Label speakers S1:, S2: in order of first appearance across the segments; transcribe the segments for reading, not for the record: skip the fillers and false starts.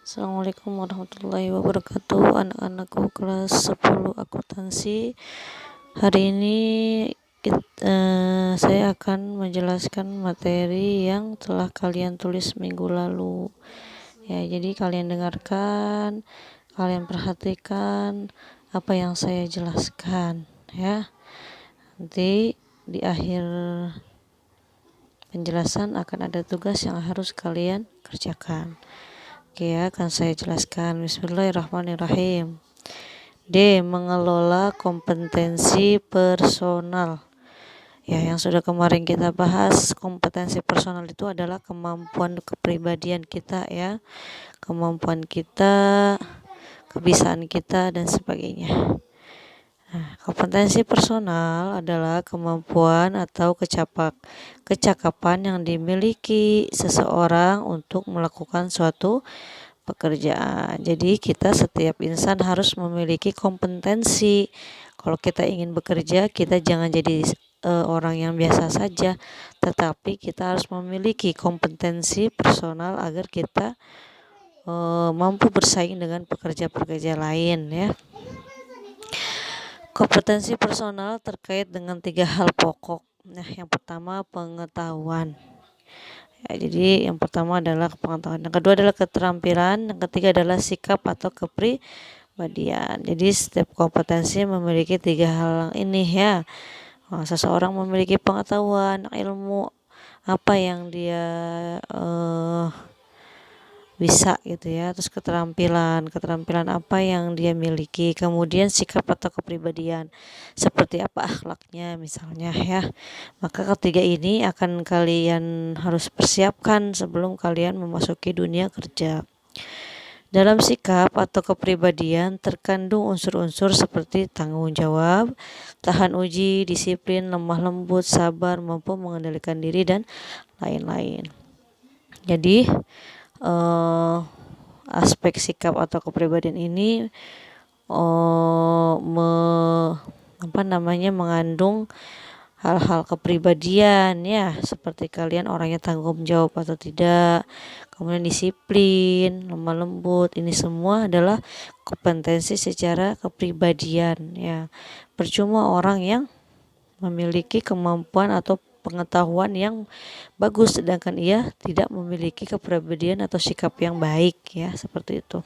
S1: Assalamualaikum warahmatullahi wabarakatuh. Anak-anakku kelas 10 akuntansi. Hari ini saya akan menjelaskan materi yang telah kalian tulis minggu lalu. Ya, jadi kalian dengarkan, kalian perhatikan apa yang saya jelaskan ya. Nanti di akhir penjelasan akan ada tugas yang harus kalian kerjakan. Oke ya, akan saya jelaskan. Bismillahirrahmanirrahim. D. Mengelola kompetensi personal. Ya, yang sudah kemarin kita bahas, kompetensi personal itu adalah kemampuan kepribadian kita ya. Kemampuan kita, kebiasaan kita dan sebagainya. Nah, kompetensi personal adalah kemampuan atau kecakapan yang dimiliki seseorang untuk melakukan suatu pekerjaan. Jadi setiap insan harus memiliki kompetensi. Kalau kita ingin bekerja, kita jangan jadi orang yang biasa saja, tetapi kita harus memiliki kompetensi personal agar kita mampu bersaing dengan pekerja-pekerja lain ya. Kompetensi personal terkait dengan 3 hal pokok. Nah, yang pertama pengetahuan. Ya, jadi yang pertama adalah pengetahuan, yang kedua adalah keterampilan, yang ketiga adalah sikap atau kepribadian. Jadi setiap kompetensi memiliki 3 hal ini ya. Seseorang memiliki pengetahuan, ilmu apa yang dia bisa gitu ya, terus keterampilan apa yang dia miliki, kemudian sikap atau kepribadian seperti apa akhlaknya misalnya ya. Maka ketiga ini akan kalian harus persiapkan sebelum kalian memasuki dunia kerja. Dalam sikap atau kepribadian terkandung unsur-unsur seperti tanggung jawab, tahan uji, disiplin, lemah lembut, sabar, mampu mengendalikan diri dan lain-lain. Jadi aspek sikap atau kepribadian ini mengandung hal-hal kepribadian ya, seperti kalian orangnya tanggung jawab atau tidak, kemudian disiplin, lemah lembut. Ini semua adalah kompetensi secara kepribadian ya. Percuma orang yang memiliki kemampuan atau pengetahuan yang bagus sedangkan ia tidak memiliki kepribadian atau sikap yang baik ya, seperti itu.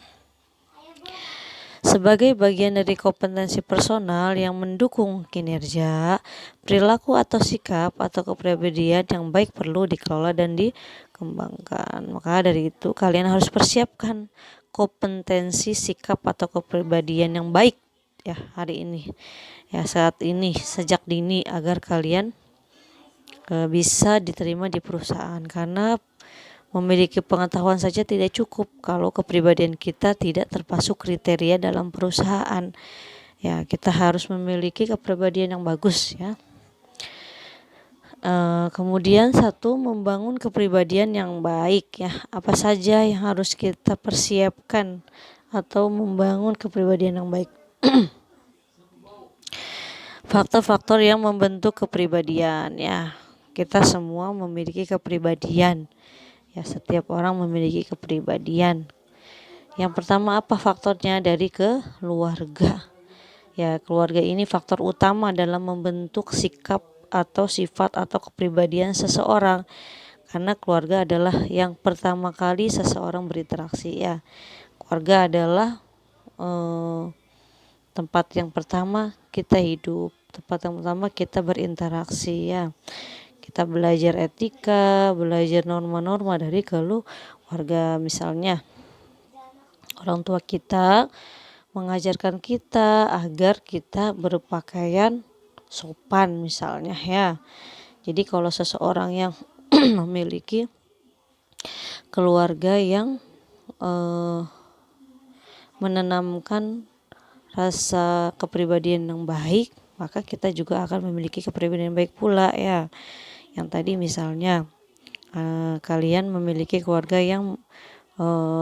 S1: Sebagai bagian dari kompetensi personal yang mendukung kinerja, perilaku atau sikap atau kepribadian yang baik perlu dikelola dan dikembangkan. Maka dari itu kalian harus persiapkan kompetensi sikap atau kepribadian yang baik ya hari ini. Ya, saat ini sejak dini agar kalian bisa diterima di perusahaan, karena memiliki pengetahuan saja tidak cukup kalau kepribadian kita tidak termasuk kriteria dalam perusahaan. Ya, kita harus memiliki kepribadian yang bagus ya. Kemudian membangun kepribadian yang baik ya. Apa saja yang harus kita persiapkan atau membangun kepribadian yang baik? Faktor-faktor yang membentuk kepribadian ya. Kita semua memiliki kepribadian. Ya, setiap orang memiliki kepribadian. Yang pertama apa faktornya? Dari keluarga. Ya, keluarga ini faktor utama dalam membentuk sikap atau sifat atau kepribadian seseorang. Karena keluarga adalah yang pertama kali seseorang berinteraksi ya. Keluarga adalah tempat yang pertama kita hidup, tempat yang pertama kita berinteraksi ya. Kita belajar etika, belajar norma-norma dari keluarga. Misalnya orang tua kita mengajarkan kita agar kita berpakaian sopan misalnya ya. Jadi kalau seseorang yang memiliki keluarga yang menanamkan rasa kepribadian yang baik, maka kita juga akan memiliki kepribadian yang baik pula ya. Yang tadi misalnya kalian memiliki keluarga yang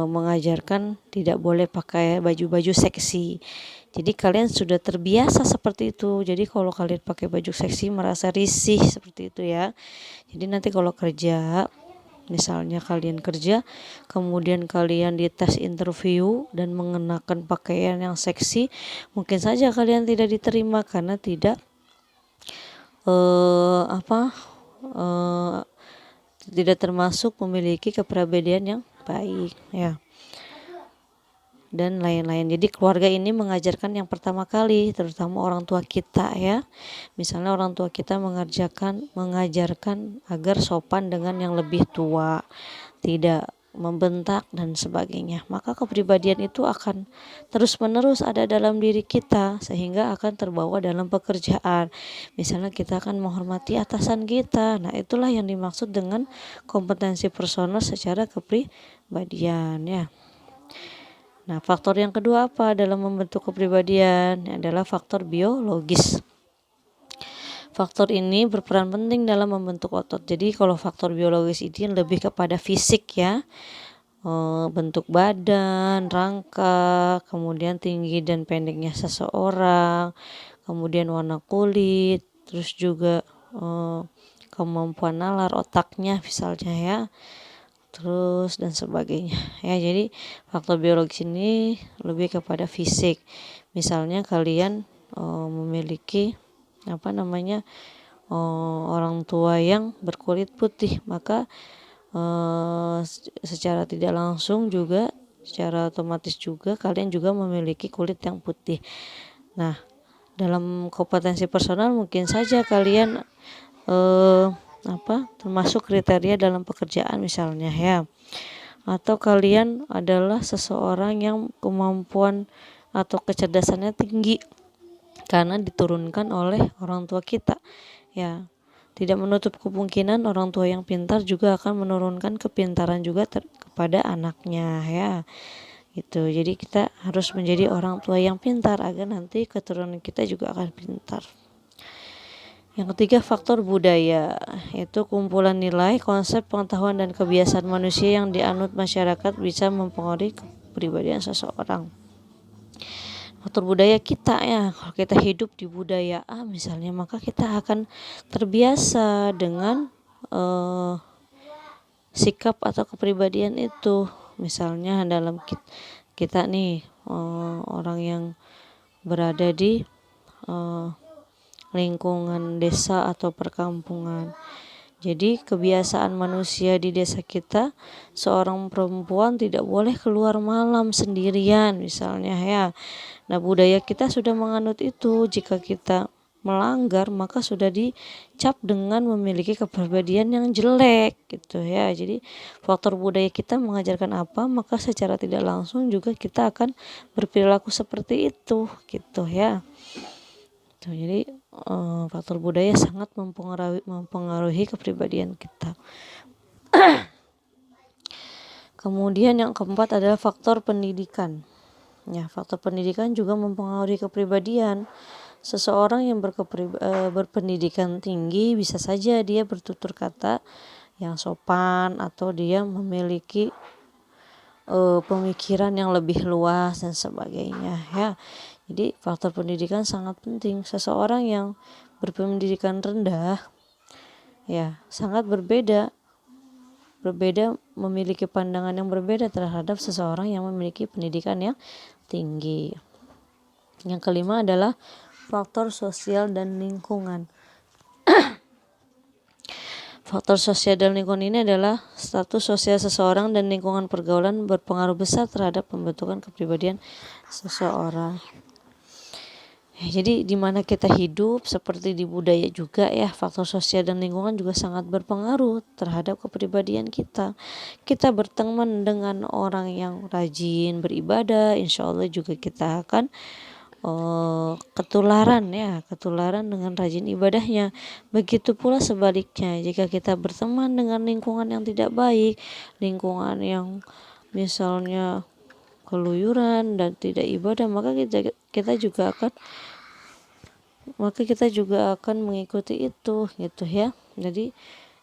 S1: mengajarkan tidak boleh pakai baju-baju seksi. Jadi kalian sudah terbiasa seperti itu. Jadi kalau kalian pakai baju seksi merasa risih seperti itu ya. Jadi nanti kalau kerja Misalnya kalian kerja, kemudian kalian dites interview dan mengenakan pakaian yang seksi, mungkin saja kalian tidak diterima karena tidak tidak termasuk memiliki kepribadian yang baik, ya, dan lain-lain. Jadi keluarga ini mengajarkan yang pertama kali, terutama orang tua kita, ya. Misalnya orang tua kita mengajarkan agar sopan dengan yang lebih tua, tidak membentak dan sebagainya. Maka kepribadian itu akan terus-menerus ada dalam diri kita sehingga akan terbawa dalam pekerjaan. Misalnya kita akan menghormati atasan kita. Nah, itulah yang dimaksud dengan kompetensi personal secara kepribadian, ya. Nah, faktor yang kedua apa dalam membentuk kepribadian? Adalah faktor biologis. Faktor ini berperan penting dalam membentuk otot. Jadi kalau faktor biologis ini lebih kepada fisik, ya, bentuk badan, rangka, kemudian tinggi dan pendeknya seseorang, kemudian warna kulit, terus juga kemampuan nalar otaknya misalnya, ya, terus dan sebagainya, ya. Jadi faktor biologis ini lebih kepada fisik. Misalnya kalian memiliki orang tua yang berkulit putih, maka secara tidak langsung juga, secara otomatis juga kalian juga memiliki kulit yang putih. Nah, dalam kompetensi personal mungkin saja kalian termasuk kriteria dalam pekerjaan misalnya, ya, atau kalian adalah seseorang yang kemampuan atau kecerdasannya tinggi karena diturunkan oleh orang tua kita, ya. Tidak menutup kemungkinan orang tua yang pintar juga akan menurunkan kepintaran juga kepada anaknya, ya, gitu. Jadi kita harus menjadi orang tua yang pintar agar nanti keturunan kita juga akan pintar. Yang ketiga, faktor budaya, yaitu kumpulan nilai, konsep, pengetahuan, dan kebiasaan manusia yang dianut masyarakat bisa mempengaruhi kepribadian seseorang. Faktor budaya kita, ya, kalau kita hidup di budaya A misalnya, maka kita akan terbiasa dengan sikap atau kepribadian itu. Misalnya dalam kita nih orang yang berada di lingkungan desa atau perkampungan. Jadi kebiasaan manusia di desa kita, seorang perempuan tidak boleh keluar malam sendirian misalnya, ya. Nah, budaya kita sudah menganut itu. Jika kita melanggar maka sudah dicap dengan memiliki kepribadian yang jelek, gitu, ya. Jadi faktor budaya kita mengajarkan apa, maka secara tidak langsung juga kita akan berperilaku seperti itu, gitu, ya. Jadi faktor budaya sangat mempengaruhi kepribadian kita. Kemudian yang keempat adalah faktor pendidikan. Ya, faktor pendidikan juga mempengaruhi kepribadian. Seseorang yang berpendidikan tinggi bisa saja dia bertutur kata yang sopan atau dia memiliki pemikiran yang lebih luas dan sebagainya, ya. Jadi faktor pendidikan sangat penting. Seseorang yang berpendidikan rendah, ya, sangat berbeda memiliki pandangan yang berbeda terhadap seseorang yang memiliki pendidikan yang tinggi. Yang kelima adalah faktor sosial dan lingkungan. Faktor sosial dan lingkungan ini adalah status sosial seseorang dan lingkungan pergaulan berpengaruh besar terhadap pembentukan kepribadian seseorang. Ya, jadi di mana kita hidup seperti di budaya juga, ya, faktor sosial dan lingkungan juga sangat berpengaruh terhadap kepribadian kita. Kita berteman dengan orang yang rajin beribadah, insya Allah juga kita akan ketularan dengan rajin ibadahnya. Begitu pula sebaliknya, jika kita berteman dengan lingkungan yang tidak baik, lingkungan yang misalnya keluyuran dan tidak ibadah, maka kita juga akan mengikuti itu, gitu, ya. Jadi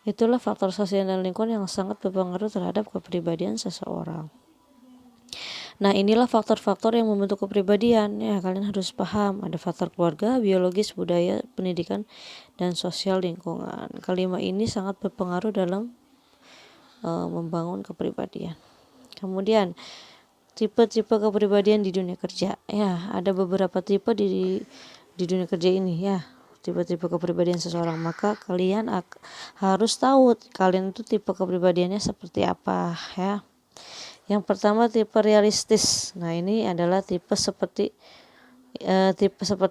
S1: itulah faktor sosial dan lingkungan yang sangat berpengaruh terhadap kepribadian seseorang. Nah, inilah faktor-faktor yang membentuk kepribadian, ya. Kalian harus paham ada faktor keluarga, biologis, budaya, pendidikan, dan sosial lingkungan. Kelima ini sangat berpengaruh dalam membangun kepribadian. Kemudian tipe-tipe kepribadian di dunia kerja. Ya, ada beberapa tipe di dunia kerja ini ya. Tipe-tipe kepribadian seseorang, maka kalian harus tahu kalian itu tipe kepribadiannya seperti apa ya. Yang pertama tipe realistis. Nah, ini adalah tipe seperti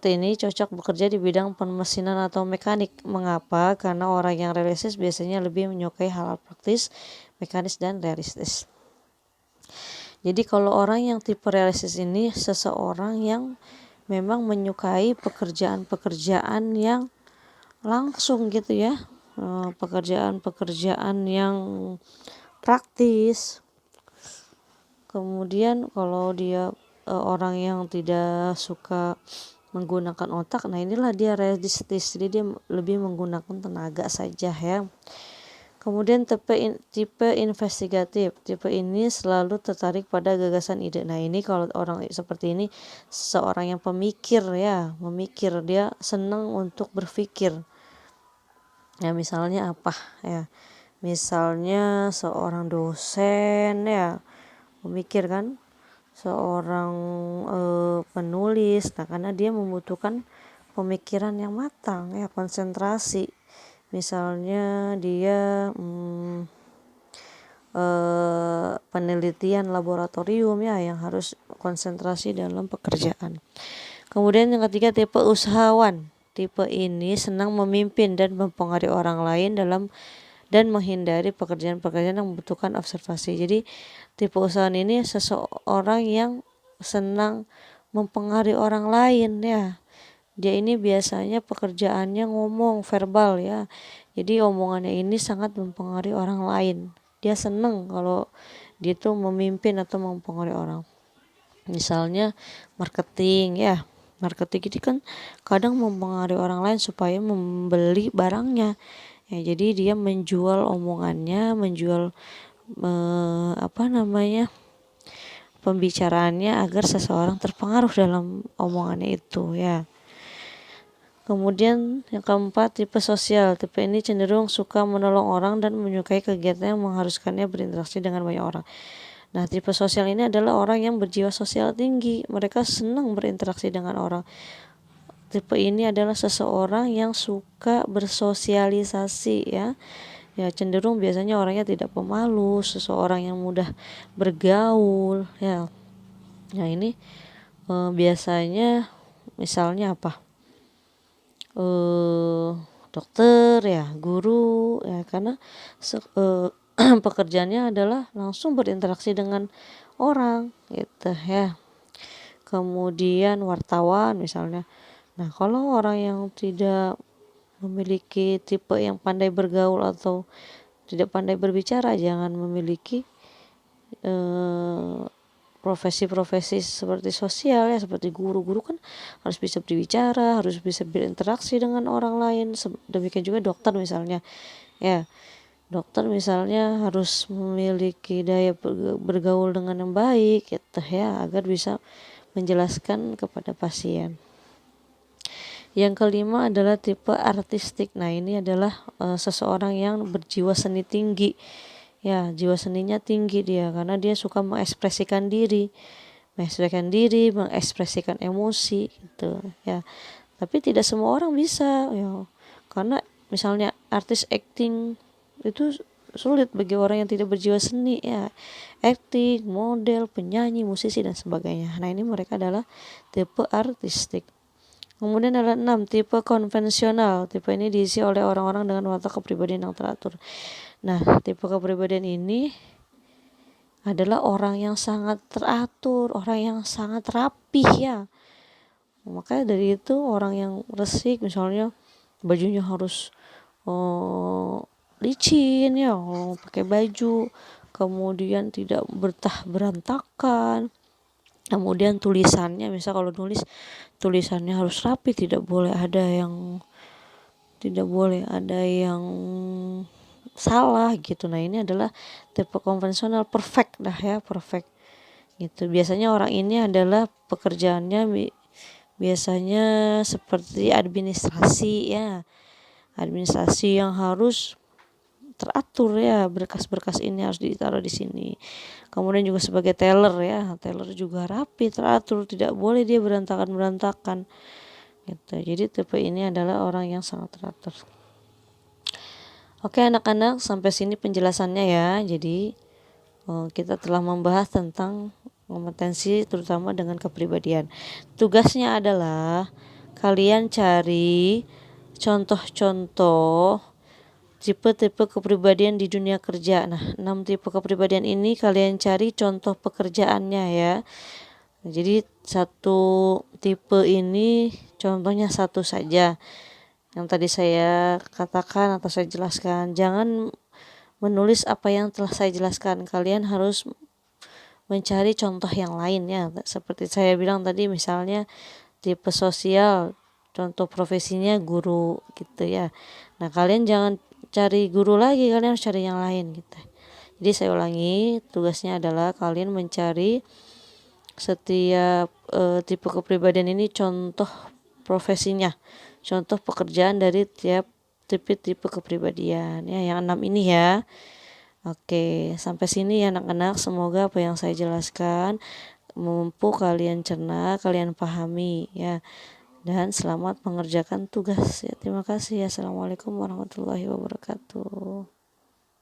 S1: ini cocok bekerja di bidang pemesinan atau mekanik. Mengapa? Karena orang yang realistis biasanya lebih menyukai hal-hal praktis, mekanis, dan realistis. Jadi kalau orang yang tipe realistis ini seseorang yang memang menyukai pekerjaan-pekerjaan yang langsung gitu ya, pekerjaan-pekerjaan yang praktis. Kemudian kalau dia orang yang tidak suka menggunakan otak, nah inilah dia realistis, jadi dia lebih menggunakan tenaga saja ya. Kemudian tipe investigatif. Tipe ini selalu tertarik pada gagasan ide. Nah, ini kalau orang seperti ini seorang yang pemikir ya, memikir, dia senang untuk berpikir. Ya, misalnya apa ya? Misalnya seorang dosen ya, memikir kan, seorang penulis. Nah, karena dia membutuhkan pemikiran yang matang ya, konsentrasi. Misalnya dia penelitian laboratorium ya, yang harus konsentrasi dalam pekerjaan. Kemudian yang ketiga tipe usahawan. Tipe ini senang memimpin dan mempengaruhi orang lain dan menghindari pekerjaan-pekerjaan yang membutuhkan observasi. Jadi tipe usahawan ini seseorang yang senang mempengaruhi orang lain ya. Dia ini biasanya pekerjaannya ngomong verbal ya. Jadi omongannya ini sangat mempengaruhi orang lain. Dia senang kalau dia tuh memimpin atau mempengaruhi orang. Misalnya marketing ya. Marketing ini kan kadang mempengaruhi orang lain supaya membeli barangnya. Ya, jadi dia menjual omongannya, menjual pembicaraannya agar seseorang terpengaruh dalam omongannya itu ya. Kemudian yang keempat tipe sosial. Tipe ini cenderung suka menolong orang dan menyukai kegiatan yang mengharuskannya berinteraksi dengan banyak orang. Nah, tipe sosial ini adalah orang yang berjiwa sosial tinggi. Mereka senang berinteraksi dengan orang. Tipe ini adalah seseorang yang suka bersosialisasi ya. Ya, cenderung biasanya orangnya tidak pemalu, seseorang yang mudah bergaul ya. Nah, ini biasanya misalnya apa? Dokter ya, guru ya, karena pekerjaannya adalah langsung berinteraksi dengan orang gitu ya. Kemudian wartawan misalnya. Nah, kalau orang yang tidak memiliki tipe yang pandai bergaul atau tidak pandai berbicara, jangan memiliki profesi-profesi seperti sosial ya, seperti guru kan harus bisa berbicara, harus bisa berinteraksi dengan orang lain. Demikian juga dokter misalnya ya, dokter misalnya harus memiliki daya bergaul dengan yang baik gitu ya, agar bisa menjelaskan kepada pasien. Yang kelima adalah tipe artistik. Nah, ini adalah seseorang yang berjiwa seni tinggi. Ya, jiwa seninya tinggi dia karena dia suka mengekspresikan diri, mengekspresikan emosi gitu ya. Tapi tidak semua orang bisa ya. Karena misalnya artis acting itu sulit bagi orang yang tidak berjiwa seni ya. Acting, model, penyanyi, musisi dan sebagainya. Nah, ini mereka adalah tipe artistik. Kemudian ada 6 tipe konvensional. Tipe ini diisi oleh orang-orang dengan watak kepribadian yang teratur. Nah, tipe kepribadian ini adalah orang yang sangat teratur, orang yang sangat rapih ya. Makanya dari itu orang yang resik misalnya bajunya harus licin ya, pakai baju, kemudian tidak berantakan. Kemudian tulisannya, misal kalau nulis tulisannya harus rapi, tidak boleh ada yang salah gitu. Nah, ini adalah tipe konvensional, perfect dah ya, perfect gitu. Biasanya orang ini adalah pekerjaannya biasanya seperti administrasi ya, administrasi yang harus teratur ya, berkas-berkas ini harus ditaruh di sini. Kemudian juga sebagai teller ya, teller juga rapi, teratur, tidak boleh dia berantakan-berantakan gitu. Jadi tipe ini adalah orang yang sangat teratur. Oke anak-anak, sampai sini penjelasannya ya. Jadi kita telah membahas tentang kompetensi terutama dengan kepribadian. Tugasnya adalah kalian cari contoh-contoh tipe-tipe kepribadian di dunia kerja. Nah, 6 tipe kepribadian ini kalian cari contoh pekerjaannya ya. Jadi satu tipe ini contohnya satu saja yang tadi saya katakan atau saya jelaskan. Jangan menulis apa yang telah saya jelaskan. Kalian harus mencari contoh yang lain ya. Seperti saya bilang tadi, misalnya tipe sosial, contoh profesinya guru gitu ya. Nah, kalian jangan cari guru lagi, kalian harus cari yang lain gitu. Jadi saya ulangi, tugasnya adalah kalian mencari setiap tipe kepribadian ini contoh profesinya, contoh pekerjaan dari tiap tipe-tipe kepribadian ya, yang 6 ini ya. Oke, sampai sini ya anak-anak, semoga apa yang saya jelaskan mampu kalian cerna, kalian pahami ya. Dan selamat mengerjakan tugas ya. Terima kasih. Assalamualaikum warahmatullahi wabarakatuh.